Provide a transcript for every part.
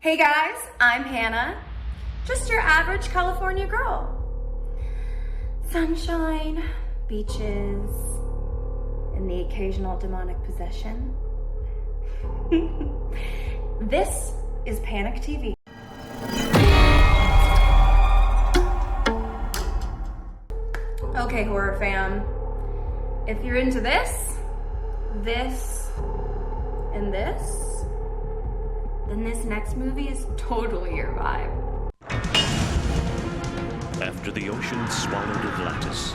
Hey guys, I'm Hannah, just your average California girl. Sunshine, beaches, and the occasional demonic possession. This is Panic TV. Okay, horror fam, if you're into this, and this, then this next movie is totally your vibe. After the ocean swallowed Atlantis,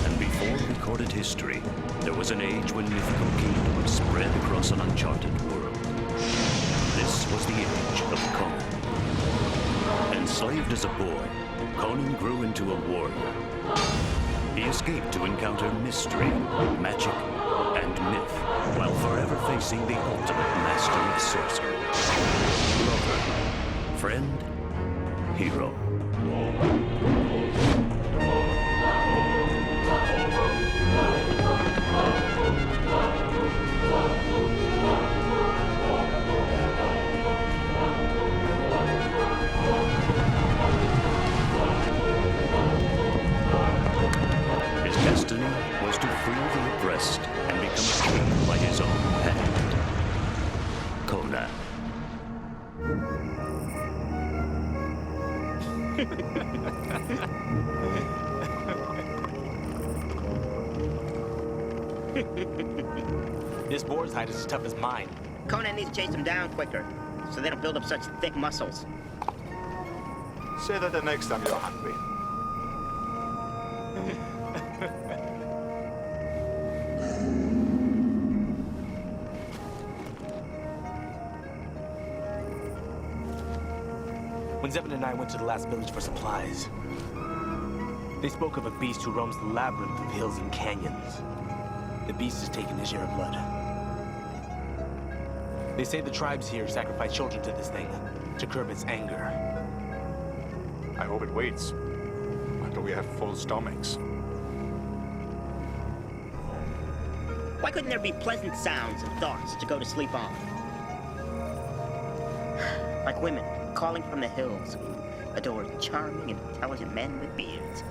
and before recorded history, there was an age when mythical kingdoms spread across an uncharted world. This was the age of Conan. Enslaved as a boy, Conan grew into a warrior. He escaped to encounter mystery, magic, and myth, while forever facing the ultimate master of sorcery. Lover, friend, hero. His destiny was to free the oppressed and become a king by his own hand. Conan. This boar's hide is as tough as mine. Conan needs to chase them down quicker, so they don't build up such thick muscles. Say that the next time you're hungry. When Zzeben and I went to the last village for supplies, they spoke of a beast who roams the labyrinth of hills and canyons. The beast has taken his share of blood. They say the tribes here sacrifice children to this thing to curb its anger. I hope it waits until we have full stomachs. Why couldn't there be pleasant sounds and thoughts to go to sleep on? Like women calling from the hills who adore charming and intelligent men with beards.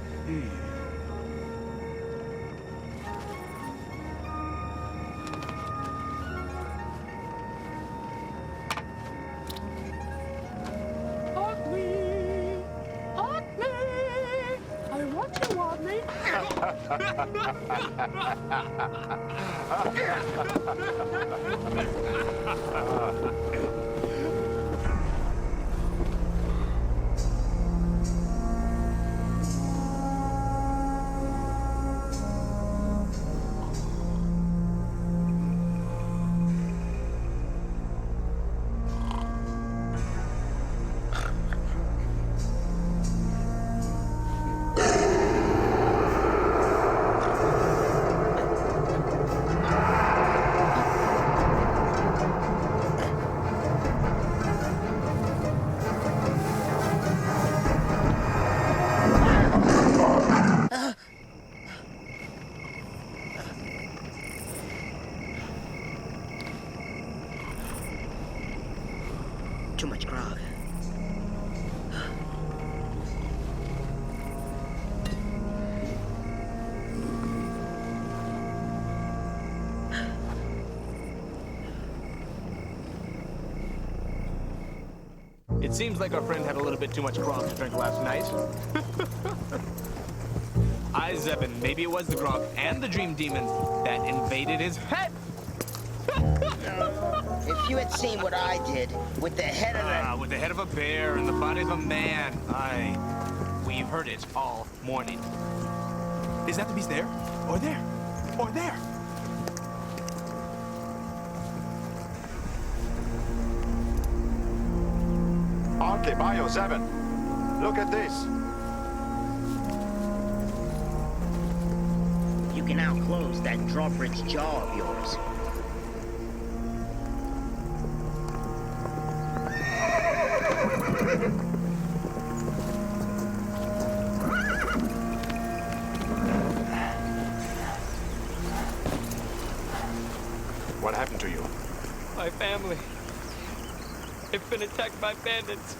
Too much grog. It seems like our friend had a little bit too much grog to drink last night. 𝐂𝐿𝐍𝐶𝐍, maybe it was the grog and the dream demons that invaded his head. If you had seen what I did with the head of With the head of a bear and the body of a man. We've heard it all morning. Is that the beast there? Or there? Or there? Okay, Bayu, Zzeben. Look at this. You can now close that drawbridge jaw of yours. What happened to you? My family. I've been attacked by bandits.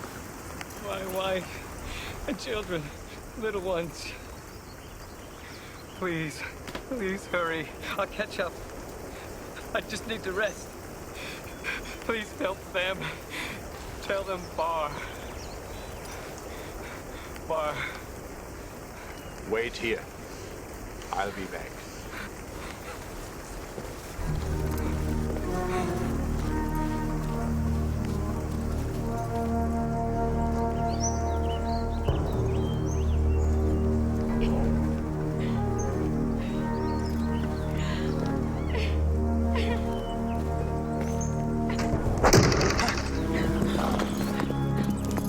My wife and children, little ones. Please, please hurry. I'll catch up. I just need to rest. Please help them. Tell them Barr. Barr. Wait here. I'll be back.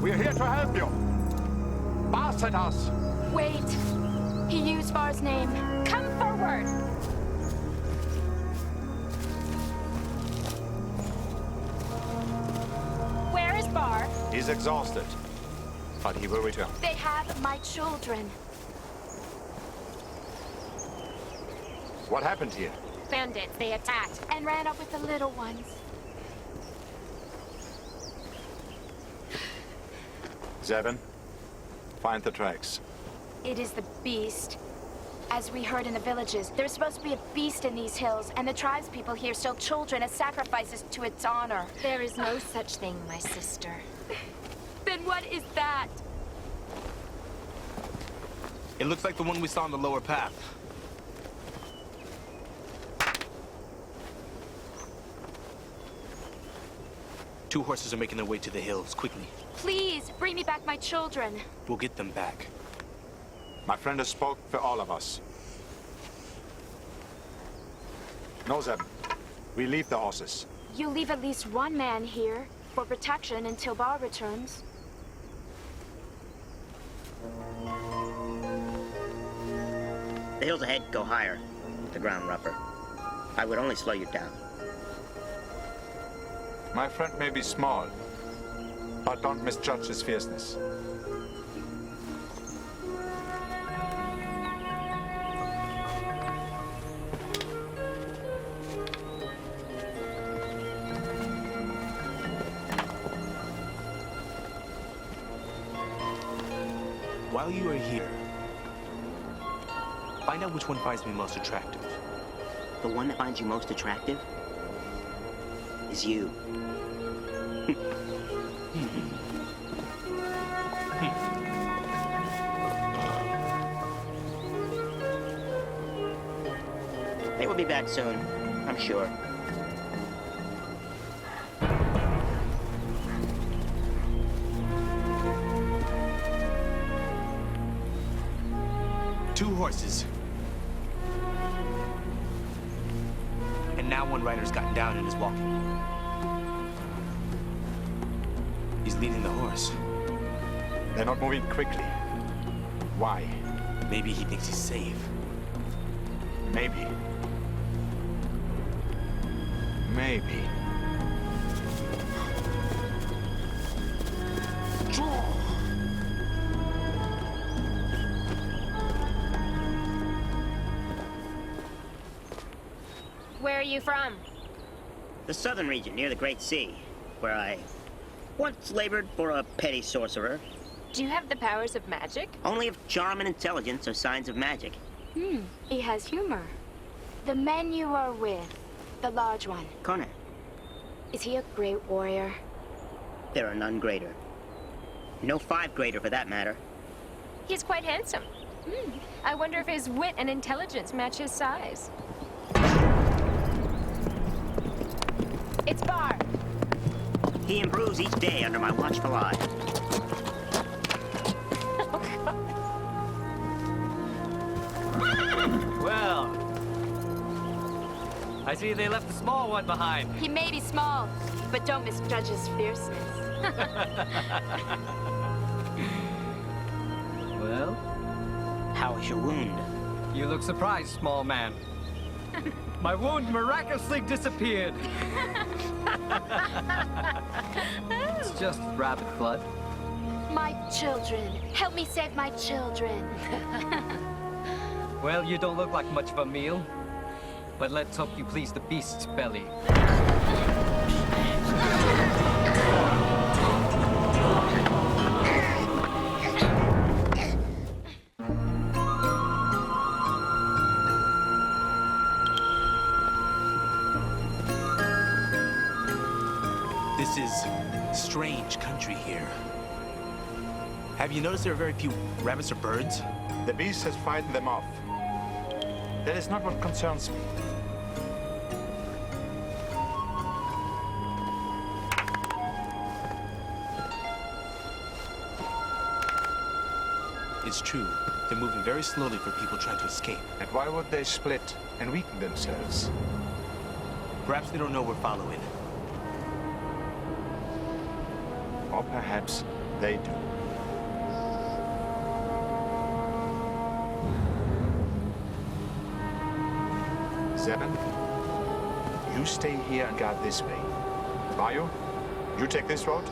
We're here to help you. Barr sent us. Wait. He used Barr's name. Come forward. Where is Barr? He's exhausted, but he will return. They have my children. What happened here? Bandits. They attacked and ran up with the little ones. 𝐶𝐬𝐿, find the tracks. It is the beast. As we heard in the villages, there's supposed to be a beast in these hills, and the tribespeople here sell children as sacrifices to its honor. There is no such thing, my sister. Then what is that? It looks like the one we saw on the lower path. Two horses are making their way to the hills, quickly. Please, bring me back my children. We'll get them back. My friend has spoke for all of us. No, 𝐶𝐬𝐿. We leave the horses. You leave at least one man here for protection until Barr returns. The hills ahead go higher, the ground rougher. I would only slow you down. My friend may be small, but don't misjudge his fierceness. While you are here, find out which one finds me most attractive. The one that finds you most attractive is you. They will be back soon, I'm sure. Two horses. And now one rider's gotten down and is walking. He's leading the horse. They're not moving quickly. Why? Maybe he thinks he's safe. Maybe. Maybe. Where are you from? The southern region near the Great Sea, where I once labored for a petty sorcerer. Do you have the powers of magic? Only if charm and intelligence are signs of magic. He has humor. The men you are with, the large one, Conan, is he a great warrior? there are none greater. No five greater for that matter. He's quite handsome. I wonder if his wit and intelligence match his size. It's Barr. He improves each day under my watchful eye. Well, I see they left the small one behind. He may be small, but don't misjudge his fierceness. Well, How is your wound? you look surprised, small man. My wound miraculously disappeared. It's just rabbit blood. My children. Help me save my children. Well, you don't look like much of a meal. But let's hope you please the beast's belly. This is strange country here. Have you noticed there are very few rabbits or birds? The beast has frightened them off. That is not what concerns me. It's true. They're moving very slowly for people trying to escape. And why would they split and weaken themselves? Perhaps they don't know we're following. Or perhaps they do. Zzeben, you stay here and guard this way. Bayu, you take this road.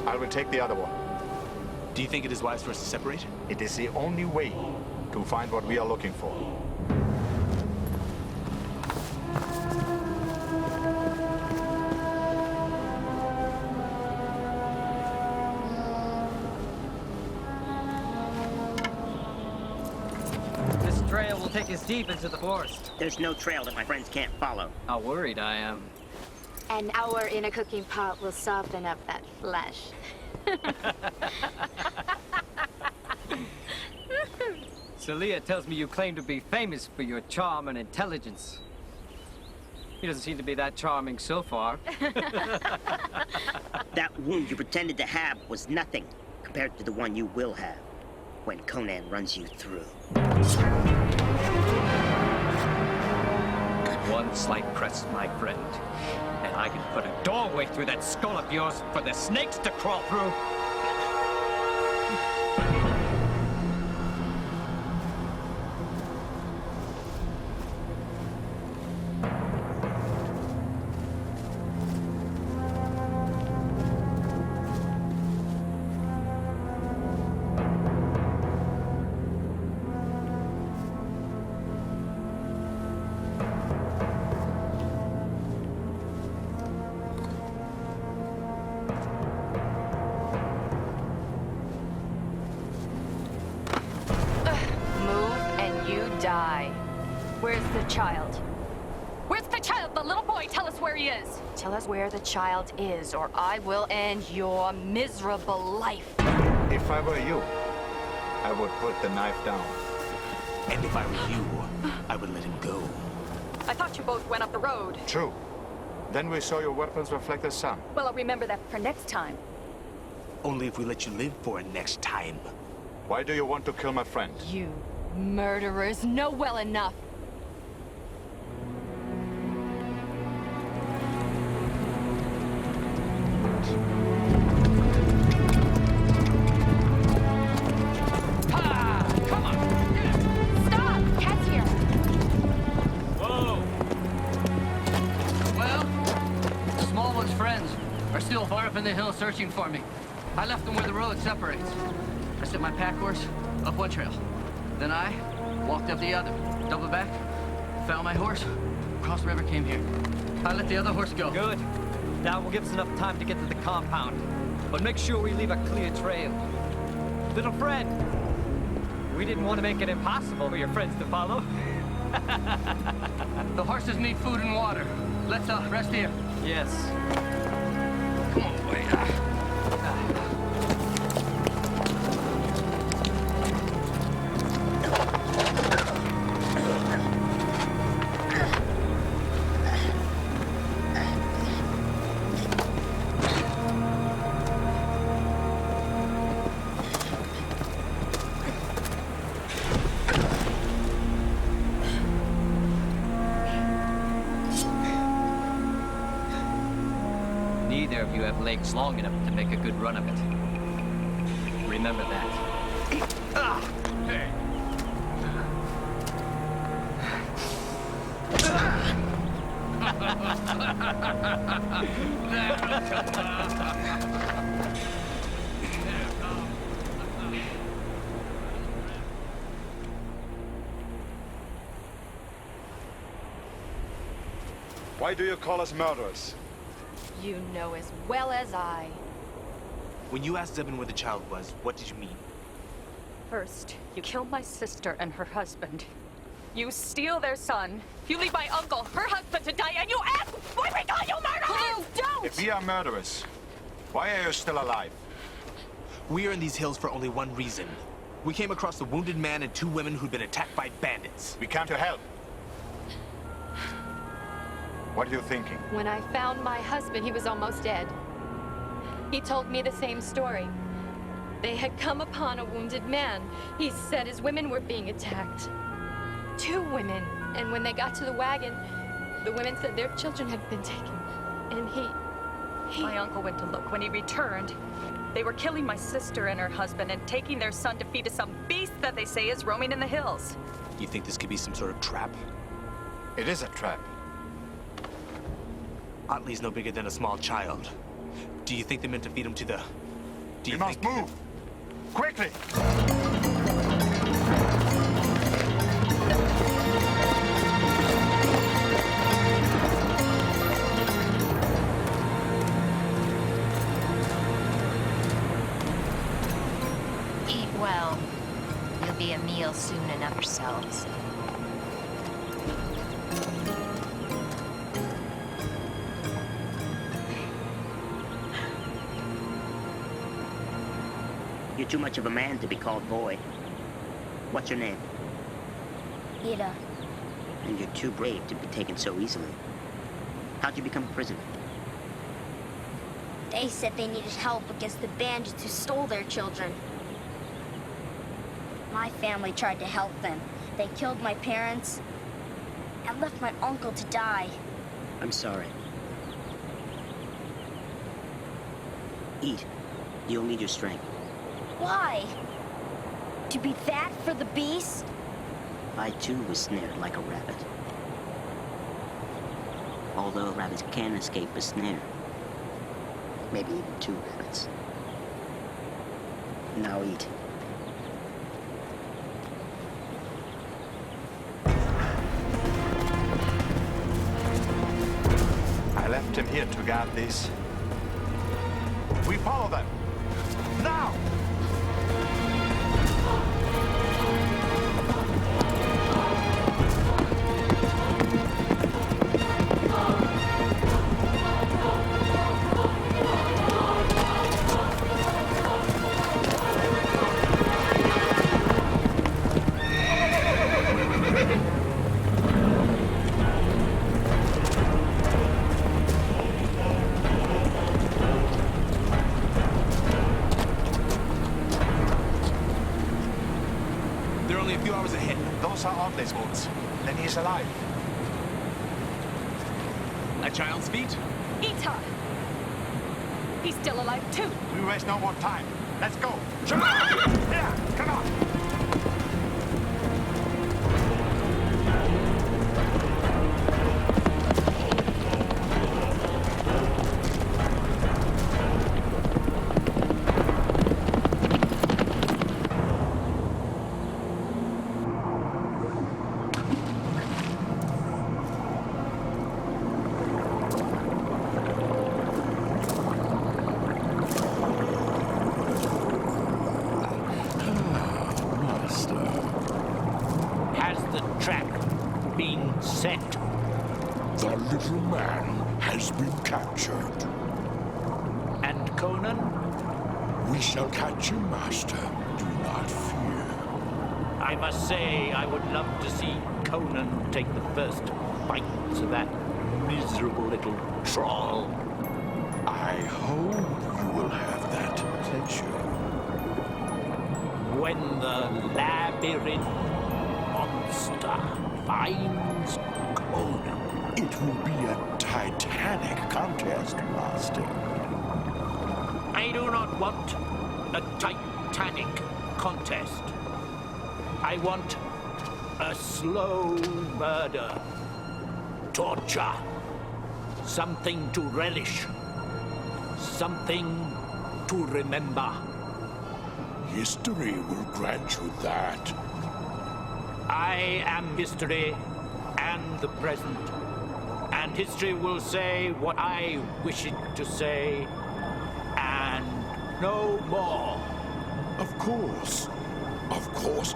I will take the other one. Do you think it is wise for us to separate? It is the only way to find what we are looking for. This trail will take us deep into the forest. There's no trail that my friends can't follow. How worried I am. An hour in a cooking pot will soften up that flesh. Celia tells me you claim to be famous for your charm and intelligence. He doesn't seem to be that charming so far. That wound you pretended to have was nothing compared to the one you will have when Conan runs you through. One slight press, my friend, and I can put a doorway through that skull of yours for the snakes to crawl through. Die. Where's the child? Where's the child? The little boy! Tell us where he is! Tell us where the child is, or I will end your miserable life. If I were you, I would put the knife down. And if I were you, I would let him go. I thought you both went up the road. True. Then we saw your weapons reflect the sun. Well, I'll remember that for next time. Only if we let you live for it next time. Why do you want to kill my friend? You murderers know well enough. Far up in the hill searching for me. I left them where the road separates. I sent my pack horse up one trail. Then I walked up the other, doubled back, found my horse, crossed the river, came here. I let the other horse go. Good. That will give us enough time to get to the compound. But make sure we leave a clear trail. Little friend, we didn't want to make it impossible for your friends to follow. The horses need food and water. Let's rest here. Yes. Come on, wait. Neither of you have legs long enough to make a good run of it. Remember that. Why do you call us murderers? You know as well as I. When you asked Zzeben where the child was, what did you mean? First, you killed my sister and her husband. You steal their son. You leave my uncle, her husband, to die, and you ask why we call you murderers! Please don't! If we are murderers, why are you still alive? We are in these hills for only one reason. We came across a wounded man and 2 women who'd been attacked by bandits. We came to help. What are you thinking? When I found my husband, he was almost dead. He told me the same story. They had come upon a wounded man. He said his women were being attacked. 2 women. And when they got to the wagon, the women said their children had been taken. And he... My uncle went to look. When he returned, they were killing my sister and her husband and taking their son to feed to some beast that they say is roaming in the hills. You think this could be some sort of trap? It is a trap. Otley's no bigger than a small child. Do you think they meant to feed him to the... We must move! Quickly! Eat well. You'll be a meal soon enough yourselves. You're too much of a man to be called boy. What's your name? Ida. And you're too brave to be taken so easily. How'd you become a prisoner? They said they needed help against the bandits who stole their children. My family tried to help them. They killed my parents and left my uncle to die. I'm sorry. Eat. You'll need your strength. Why? To be that for the beast? I too was snared like a rabbit. Although rabbits can escape a snare. Maybe even 2 rabbits. Now eat. I left him here to guard this. We follow them! Now! Then he's alive. A child's feet? Hissah! He's still alive too. We waste no more time. Let's go. Yeah, come on. The little man has been captured. And Conan? We shall catch him, Master. Do not fear. I must say, I would love to see Conan take the first bites of that miserable little troll. I hope you will have that pleasure. When the Labyrinth monster finds Conan. It will be a titanic contest, Master. I do not want a titanic contest. I want a slow murder. Torture. Something to relish. Something to remember. History will grant you that. I am history and the present. And history will say what I wish it to say, and no more. Of course. Of course.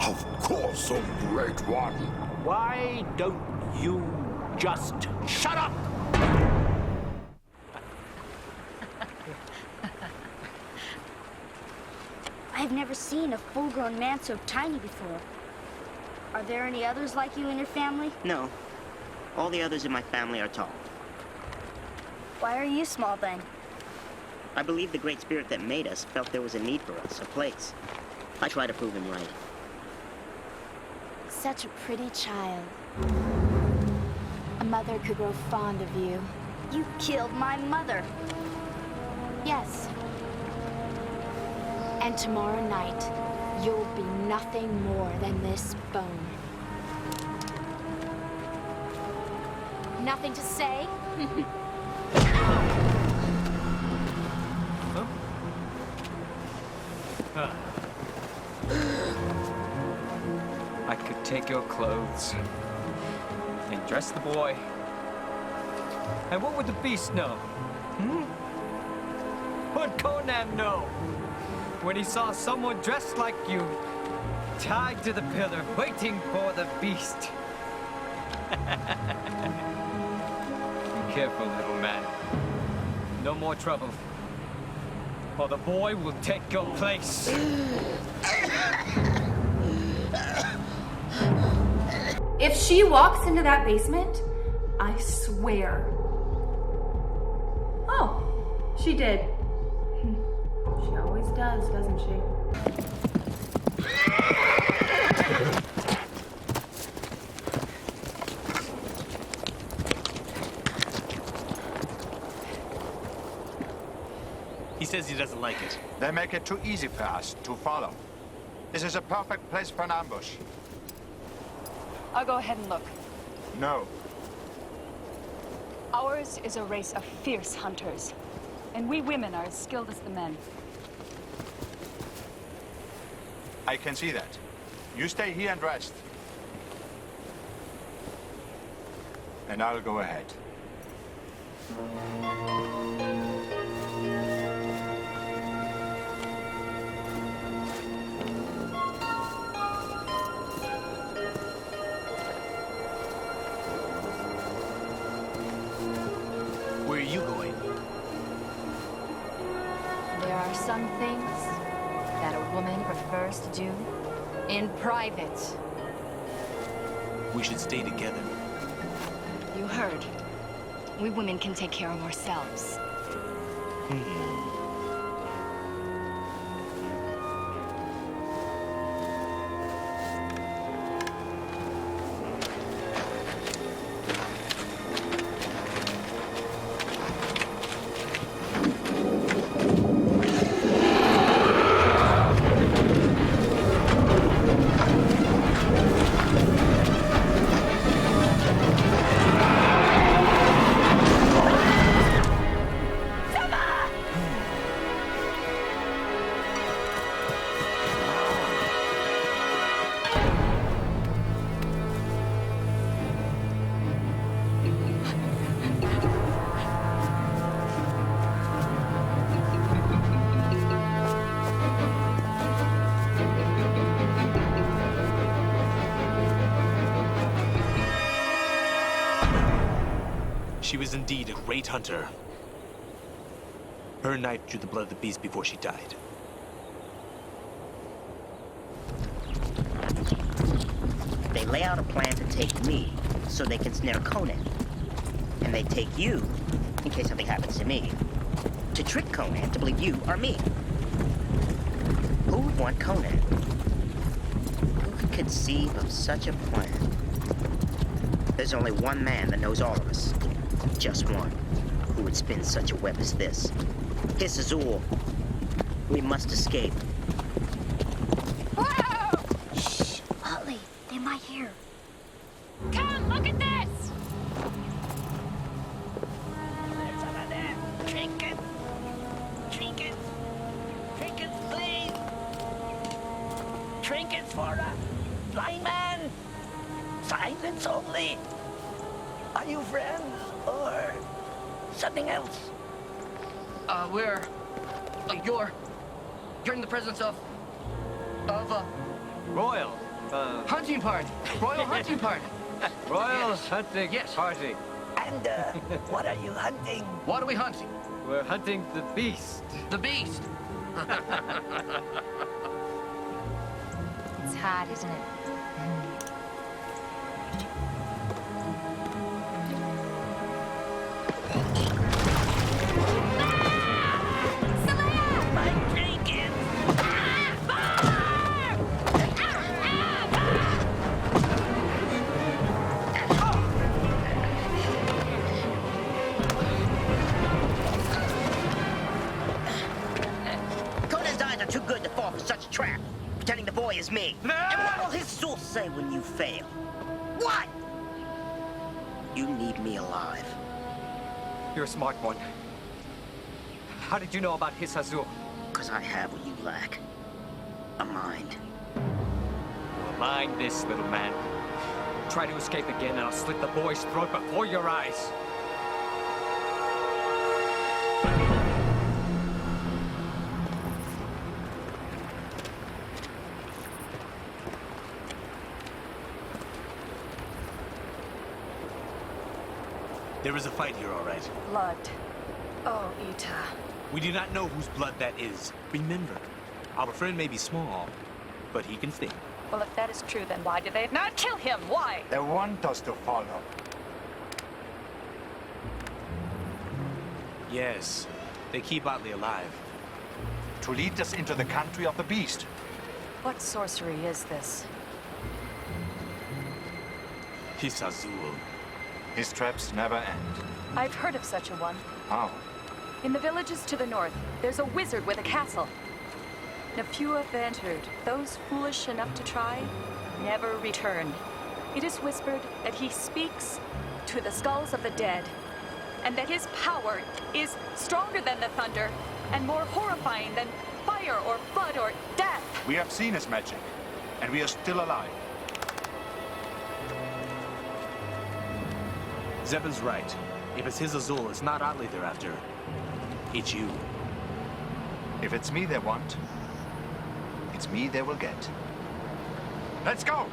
Of course, O Great One. Why don't you just shut up? I've never seen a full-grown man so tiny before. Are there any others like you in your family? No. All the others in my family are tall. Why are you small then? I believe the Great Spirit that made us felt there was a need for us, a place. I try to prove him right. Such a pretty child. A mother could grow fond of you. You killed my mother. Yes. And tomorrow night, you'll be nothing more than this bone. Nothing to say? I could take your clothes and dress the boy. And what would the beast know? What'd Conan know when he saw someone dressed like you, tied to the pillar, waiting for the beast? Be careful, little man. No more trouble, or the boy will take your place. If she walks into that basement, I swear. Oh, she did. She always does, doesn't she? He says he doesn't like it. They make it too easy for us to follow. This is a perfect place for an ambush. I'll go ahead and look. No. Ours is a race of fierce hunters, and we women are as skilled as the men. I can see that. You stay here and rest. And I'll go ahead. Where are you going? There are some things that a woman prefers to do in private. We should stay together. You heard. We women can take care of ourselves. She was indeed a great hunter. Her knife drew the blood of the beast before she died. They lay out a plan to take me so they can snare Conan. And they take you, in case something happens to me, to trick Conan to believe you are me. Who would want Conan? Who could conceive of such a plan? There's only one man that knows all of us. Just one, who would spin such a web as this. Hissah Zuhl. We must escape. Whoa! Shh! Ollie, they might hear. Come, look at this! There's some of them. Trinkets. Trinkets. Trinkets, please. Trinkets for a blind man. Silence only. Are you friends or something else? You're in the presence of Royal, Hunting party. Royal hunting party. Royal hunting party. And what are you hunting? What are we hunting? We're hunting the beast. The beast. It's hot, isn't it? My bacon! Conan's eyes are too good to fall for such a trap, pretending the boy is me. And what will Hissah Zuhl say when you fail? What? You need me alive. You're a smart one. How did you know about Hissah Zuhl? Because I have what you lack. A mind. Well, mind this, little man. Try to escape again and I'll slit the boy's throat before your eyes. There is a fight here, all right. Blood. Oh, Ita. We do not know whose blood that is. Remember, our friend may be small, but he can sting. Well, if that is true, then why did they not kill him? Why? They want us to follow. Yes, they keep Otley alive. To lead us into the country of the beast. What sorcery is this? Hissah Zuhl. His traps never end. I've heard of such a one. How? In the villages to the north, there's a wizard with a castle. And a few have entered. Those foolish enough to try never return. It is whispered that he speaks to the skulls of the dead, and that his power is stronger than the thunder and more horrifying than fire or flood or death. We have seen his magic, and we are still alive. Zebben's right. If it's Hissah Zuhl, it's not Otley they're after. It's you. If it's me they want, it's me they will get. Let's go!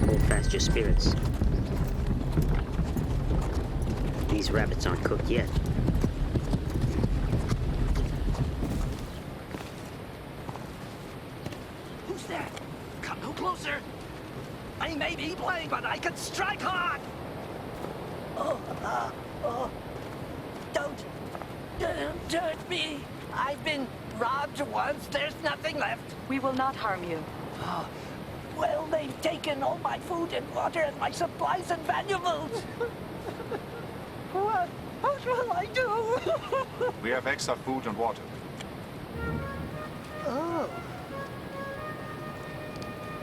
Hold fast your spirits. These rabbits aren't cooked yet. Who's there? Come no closer. I may be blind, but I can strike hard. Don't hurt me. I've been robbed once. There's nothing left. We will not harm you. Well, they've taken all my food and water and my supplies and valuables. What will I do? We have extra food and water. Oh.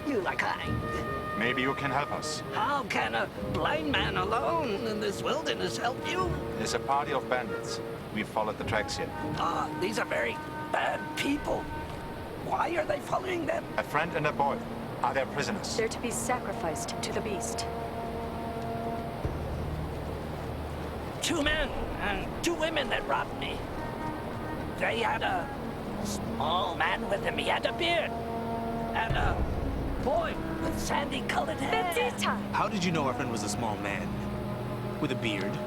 You are kind. Maybe you can help us. How can a blind man alone in this wilderness help you? There's a party of bandits. We followed the tracks here. These are very bad people. Why are they following them? A friend and a boy. Are they prisoners? They're to be sacrificed to the beast. 2 men and 2 women that robbed me. They had a small man with him. He had a beard. And a boy with sandy-colored hair. That's Ita. How did you know our friend was a small man? With a beard,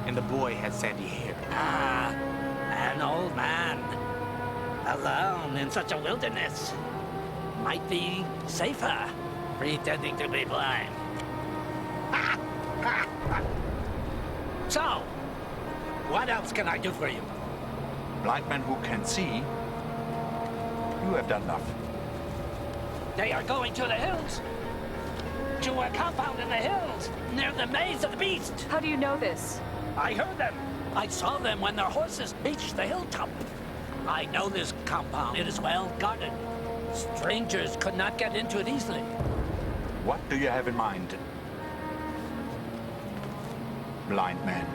and the boy had sandy hair. An old man. Alone in such a wilderness. Might be safer, pretending to be blind. So, what else can I do for you? Blind men who can see. You have done enough. They are going to the hills. To a compound in the hills, near the maze of the beast. How do you know this? I heard them. I saw them when their horses reached the hilltop. I know this compound. It is well guarded. Strangers could not get into it easily. What do you have in mind? Blind man.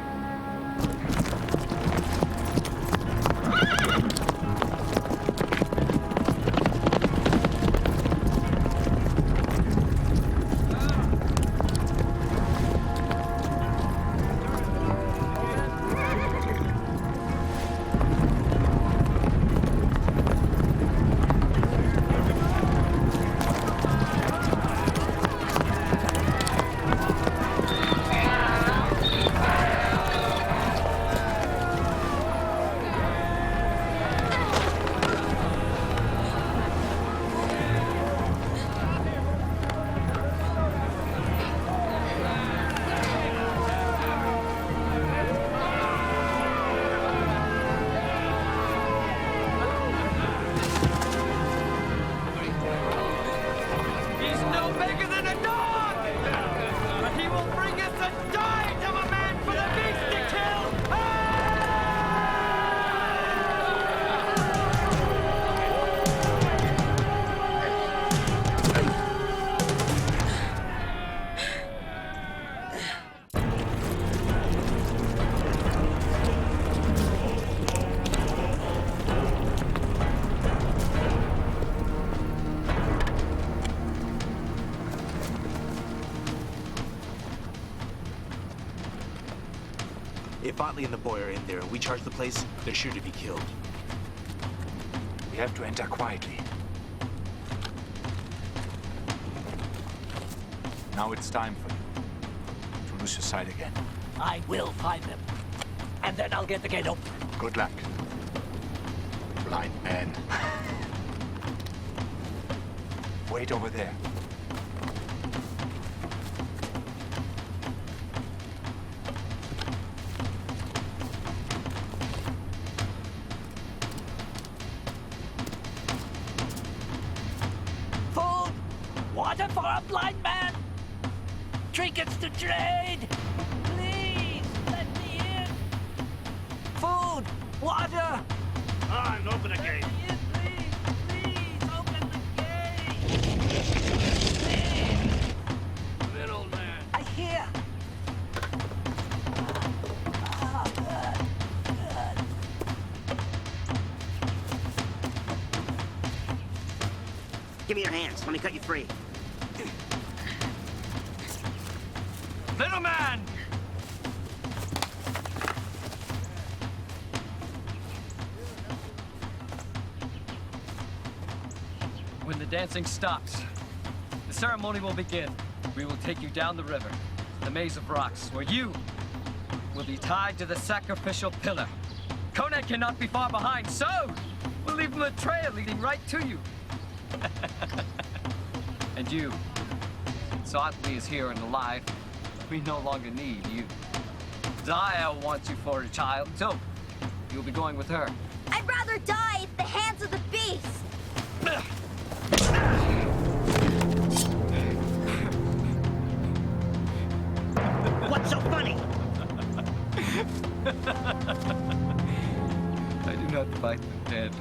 Botley and the boy are in there, and we charge the place, they're sure to be killed. We have to enter quietly. Now it's time for you to lose your sight again. I will find them. And then I'll get the gate open. Good luck, blind man. Wait over there. Food! Water for a blind man! Trinkets to trade! Please, let me in! Food! Water! On, open the gate. Please, open the gate! Come in, old man. I hear! Give me your hands. Let me cut you free. Little man! When the dancing stops, the ceremony will begin. We will take you down the river, the maze of rocks, where you will be tied to the sacrificial pillar. Conan cannot be far behind, so we'll leave him a trail leading right to you. And you, since Otley is here and alive, we no longer need you. Zaya wants you for a child, so you'll be going with her. I'd rather die at the hands of the beast. What's so funny? I do not fight the dead.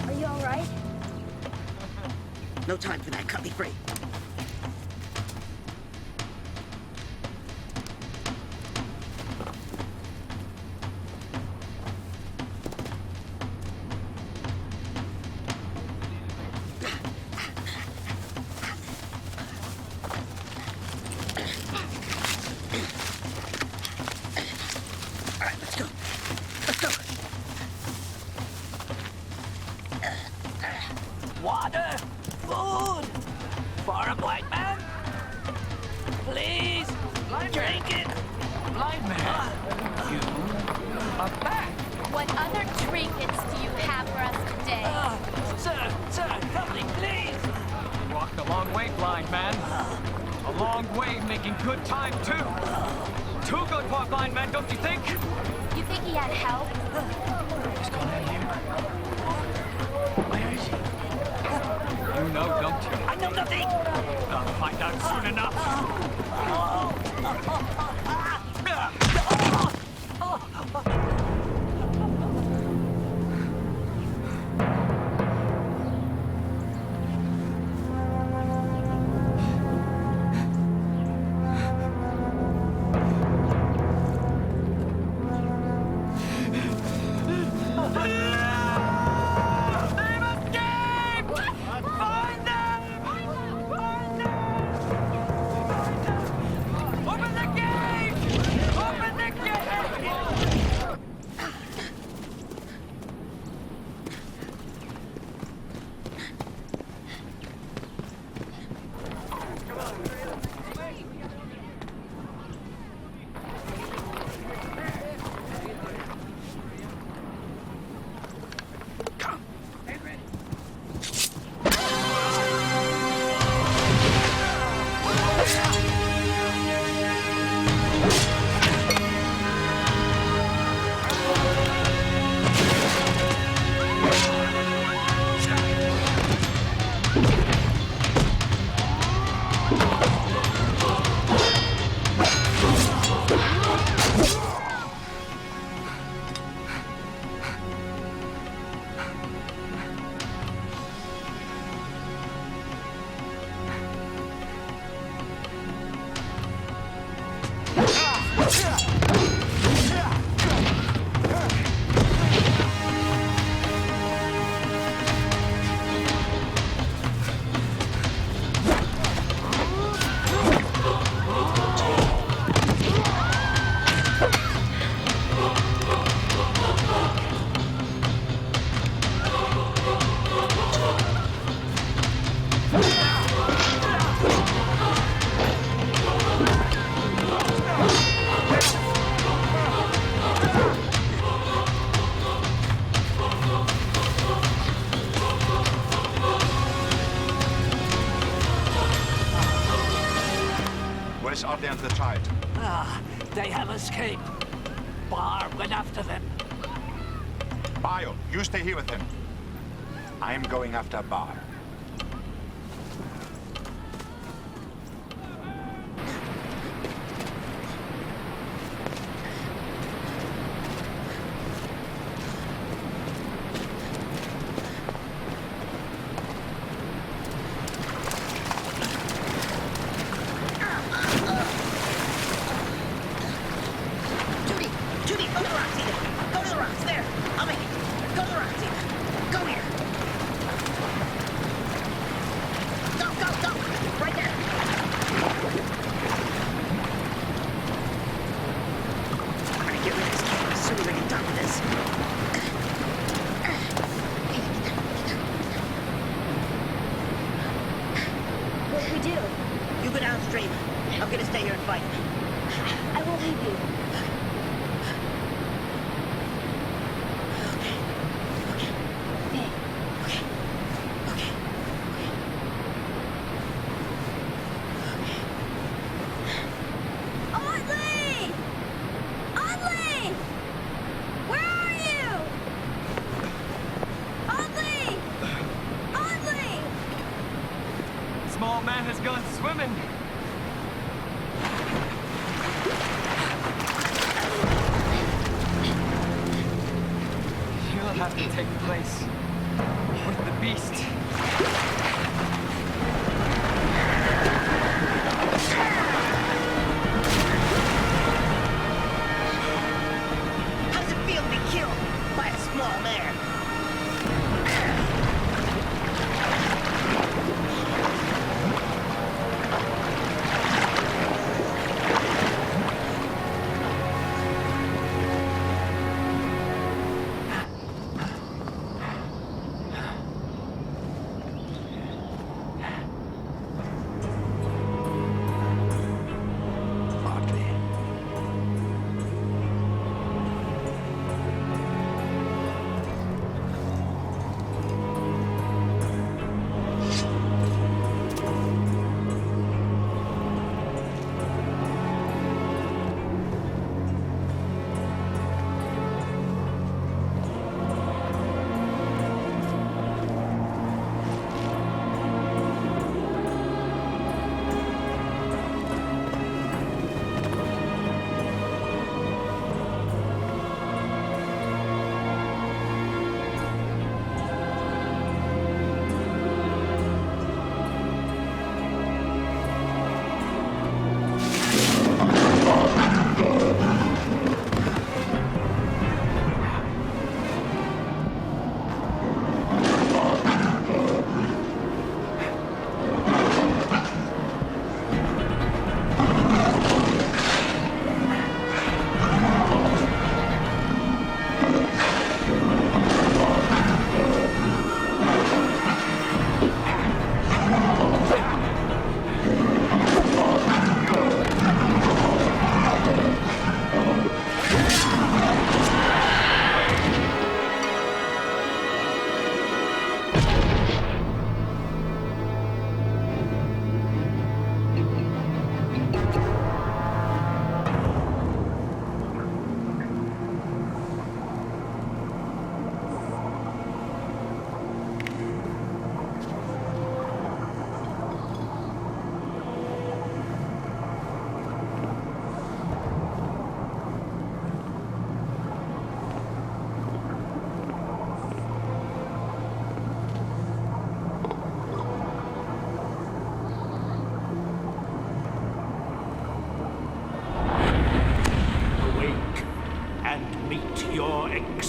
Are you all right? No time for that. Cut me free. All right, let's go. Let's go. Water! Food! For a blind man? Please! Drink it! Blind man, you are back. What other trinkets do you have for us today? Sir, help me, please! You walked a long way, blind man. A long way making good time, too. Too good for a blind man, don't you think? You think he had help? Is Conan here? Where is he? You know, don't you? I know nothing! I'll find out soon enough. Ruthless are there the tide. They have escaped. Barr went after them. Bayu, you stay here with him. I'm going after Barr.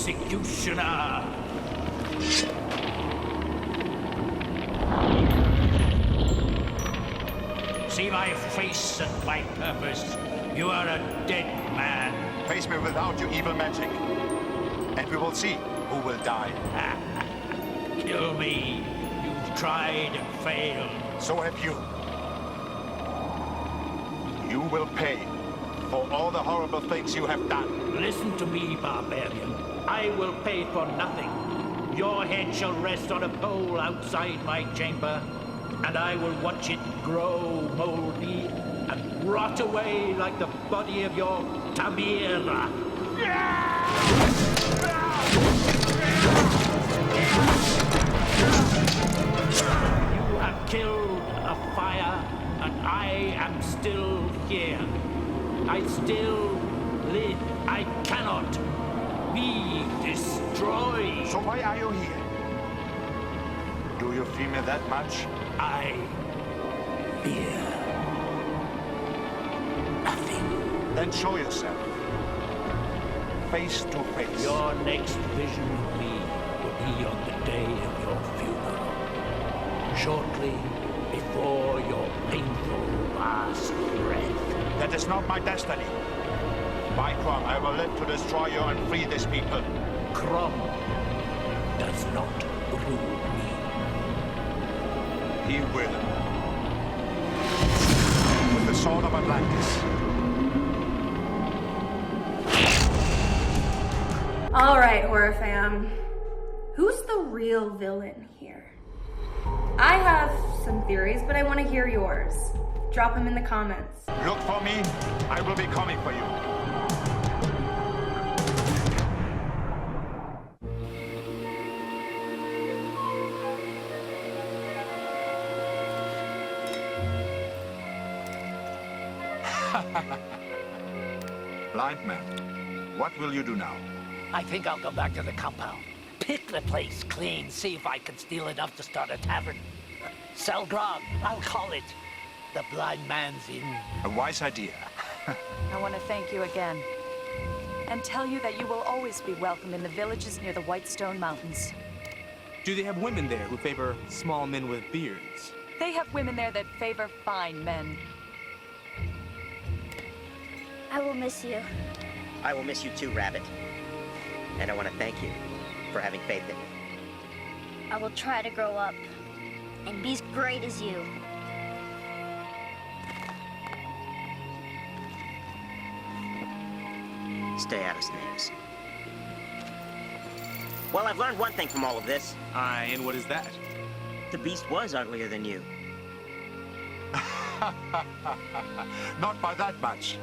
executioner. See my face and my purpose. You are a dead man. Face me without your evil magic, and we will see who will die. Kill me. You've tried and failed. So have you. You will pay for all the horrible things you have done. Listen to me, barbarian. I will pay for nothing. Your head shall rest on a pole outside my chamber, and I will watch it grow moldy and rot away like the body of your Tabir. You have killed a fire, and I am still here. I still live. I cannot be destroyed. So why are you here? Do you fear me that much? I fear nothing. Then show yourself. Face to face. Your next vision of me will be on the day of your funeral. Shortly before your painful last breath. That is not my destiny. By Crom, I will live to destroy you and free this people. Crom does not rule me. He will. With the sword of Atlantis. All right, horror fam. Who's the real villain here? I have some theories, but I want to hear yours. Drop them in the comments. Look for me. I will be coming for you. Blind man, what will you do now? I think I'll go back to the compound. Pick the place clean, see if I can steal enough to start a tavern. Sell grog, I'll call it the Blind Man's Inn. A wise idea. I want to thank you again. And tell you that you will always be welcome in the villages near the Whitestone Mountains. Do they have women there who favor small men with beards? They have women there that favor fine men. I will miss you. I will miss you too, Rabbit. And I want to thank you for having faith in me. I will try to grow up and be as great as you. Stay out of snares. Well, I've learned one thing from all of this. Aye, and what is that? The beast was uglier than you. Not by that much.